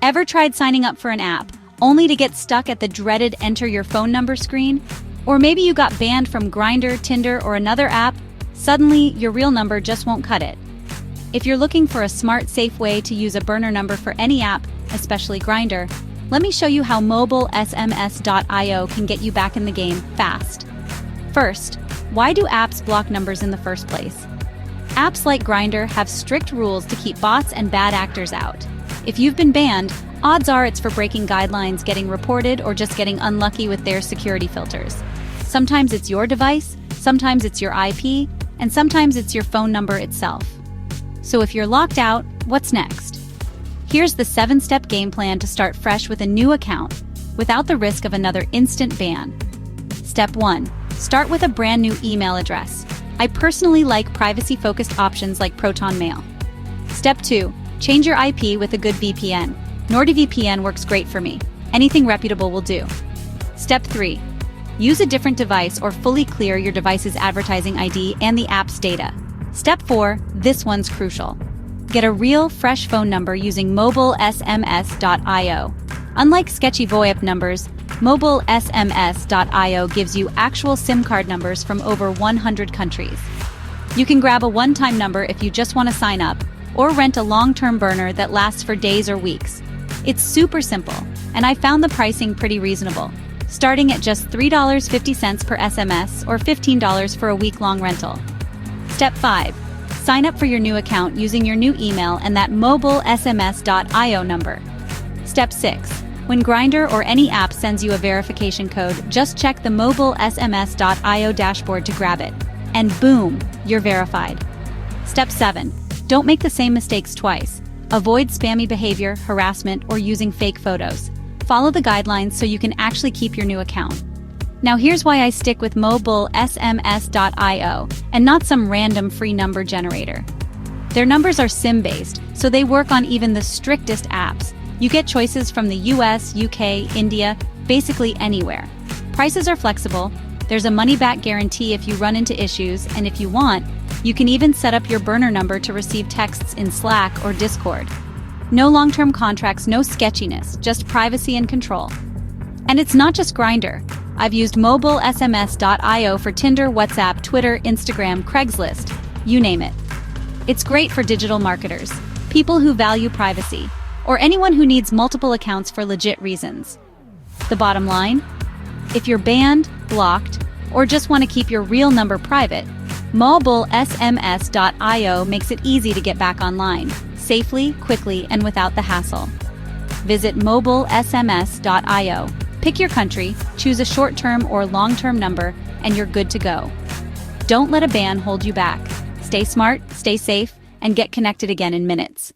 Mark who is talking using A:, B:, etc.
A: Ever tried signing up for an app, only to get stuck at the dreaded enter your phone number screen? Or maybe you got banned from Grindr, Tinder, or another app. Suddenly, your real number just won't cut it. If you're looking for a smart, safe way to use a burner number for any app, especially Grindr, let me show you how MobileSMS.io can get you back in the game fast. First, why do apps block numbers in the first place? Apps like Grindr have strict rules to keep bots and bad actors out. If you've been banned, odds are it's for breaking guidelines, getting reported, or just getting unlucky with their security filters. Sometimes it's your device, sometimes it's your IP, and sometimes it's your phone number itself. So if you're locked out, what's next? Here's the 7-step game plan to start fresh with a new account, without the risk of another instant ban. Step 1. Start with a brand new email address. I personally like privacy-focused options like Proton Mail. Step 2. Change your IP with a good VPN. NordVPN works great for me. Anything reputable will do. Step 3. Use a different device or fully clear your device's advertising ID and the app's data. Step 4. This one's crucial. Get a real, fresh phone number using MobileSMS.io. Unlike sketchy VoIP numbers, MobileSMS.io gives you actual SIM card numbers from over 100 countries. You can grab a one-time number if you just want to sign up, or rent a long-term burner that lasts for days or weeks. It's super simple, and I found the pricing pretty reasonable, starting at just $3.50 per SMS or $15 for a week-long rental. Step 5. Sign up for your new account using your new email and that MobileSMS.io number. Step 6. When Grindr or any app sends you a verification code, just check the MobileSMS.io dashboard to grab it. And boom, you're verified. Step 7. Don't make the same mistakes twice. Avoid spammy behavior, harassment, or using fake photos. Follow the guidelines so you can actually keep your new account. Now here's why I stick with MobileSMS.io and not some random free number generator. Their numbers are SIM-based, so they work on even the strictest apps. You get choices from the US, UK, India, basically anywhere. Prices are flexible, there's a money-back guarantee if you run into issues, and if you want, you can even set up your burner number to receive texts in Slack or Discord. No long-term contracts, no sketchiness, just privacy and control. And it's not just Grindr. I've used MobileSMS.io for Tinder, WhatsApp, Twitter, Instagram, Craigslist, you name it. It's great for digital marketers, people who value privacy, or anyone who needs multiple accounts for legit reasons. The bottom line? If you're banned, blocked, or just want to keep your real number private, MobileSMS.io makes it easy to get back online, safely, quickly, and without the hassle. Visit MobileSMS.io. Pick your country, choose a short-term or long-term number, and you're good to go. Don't let a ban hold you back. Stay smart, stay safe, and get connected again in minutes.